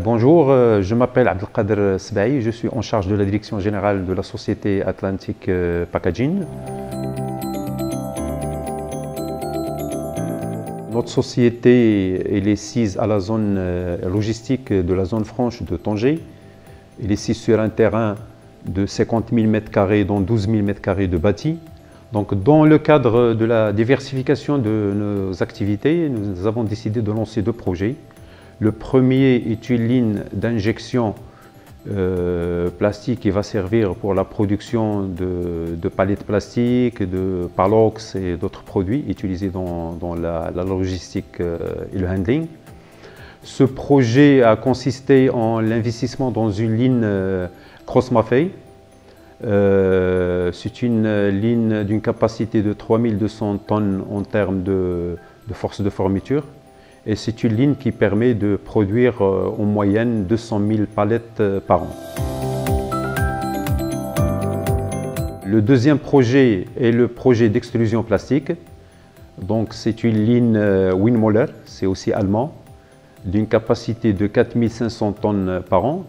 Bonjour, je m'appelle Abdelkader Sbaï, je suis en charge de la direction générale de la société Atlantic Packaging. Notre société elle est sise à la zone logistique de la zone franche de Tanger. Elle est sise sur un terrain de 50 000 m², dont 12 000 m² de bâti. Donc, dans le cadre de la diversification de nos activités, nous avons décidé de lancer deux projets. Le premier est une ligne d'injection plastique qui va servir pour la production de palettes plastiques, de palox et d'autres produits utilisés dans la logistique et le handling. Ce projet a consisté en l'investissement dans une ligne Cross-Maffei. C'est une ligne d'une capacité de 3200 tonnes en termes de force de formiture. Et c'est une ligne qui permet de produire en moyenne 200 000 palettes par an. Le deuxième projet est le projet d'extrusion plastique. Donc c'est une ligne Windmöller, c'est aussi allemand, d'une capacité de 4500 tonnes par an,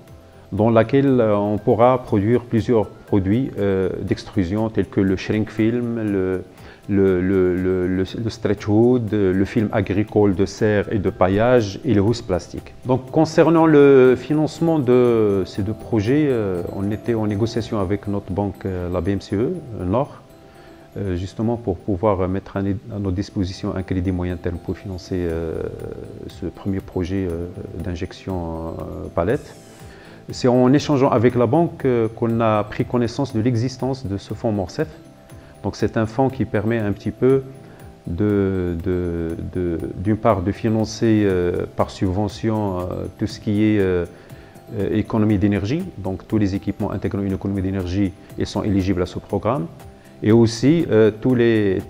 dans laquelle on pourra produire plusieurs produits d'extrusion tels que le shrink film, le stretch hood, le film agricole de serre et de paillage et le housse plastique. Donc concernant le financement de ces deux projets, on était en négociation avec notre banque, la BMCE Nord, justement pour pouvoir mettre à notre disposition un crédit moyen terme pour financer ce premier projet d'injection palette. C'est en échangeant avec la banque qu'on a pris connaissance de l'existence de ce fonds Morcef. Donc c'est un fonds qui permet un petit peu d'une part de financer par subvention tout ce qui est économie d'énergie. Donc tous les équipements intégrant une économie d'énergie ils sont éligibles à ce programme. Et aussi tous les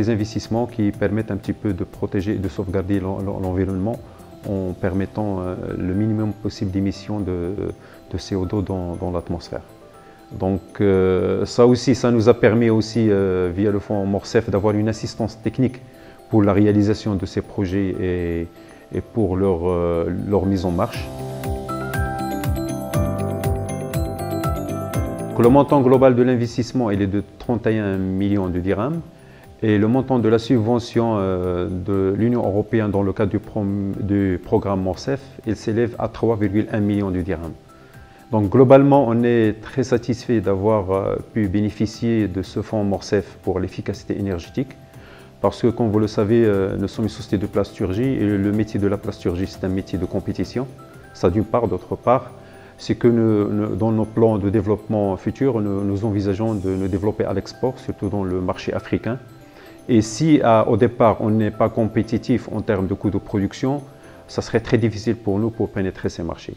investissements qui permettent un petit peu de protéger et de sauvegarder l'environnement en permettant le minimum possible d'émissions de CO2 dans l'atmosphère. Donc ça aussi, ça nous a permis aussi, via le fonds Morcef, d'avoir une assistance technique pour la réalisation de ces projets et pour leur mise en marche. Le montant global de l'investissement est de 31 millions de dirhams. Et le montant de la subvention de l'Union européenne dans le cadre du programme Morcef, il s'élève à 3,1 millions de dirhams. Donc globalement, on est très satisfait d'avoir pu bénéficier de ce fonds Morcef pour l'efficacité énergétique parce que, comme vous le savez, nous sommes une société de plasturgie et le métier de la plasturgie, c'est un métier de compétition. Ça d'une part, d'autre part, c'est que dans nos plans de développement futurs, nous envisageons de nous développer à l'export, surtout dans le marché africain. Et si au départ on n'est pas compétitif en termes de coûts de production, ça serait très difficile pour nous pour pénétrer ces marchés.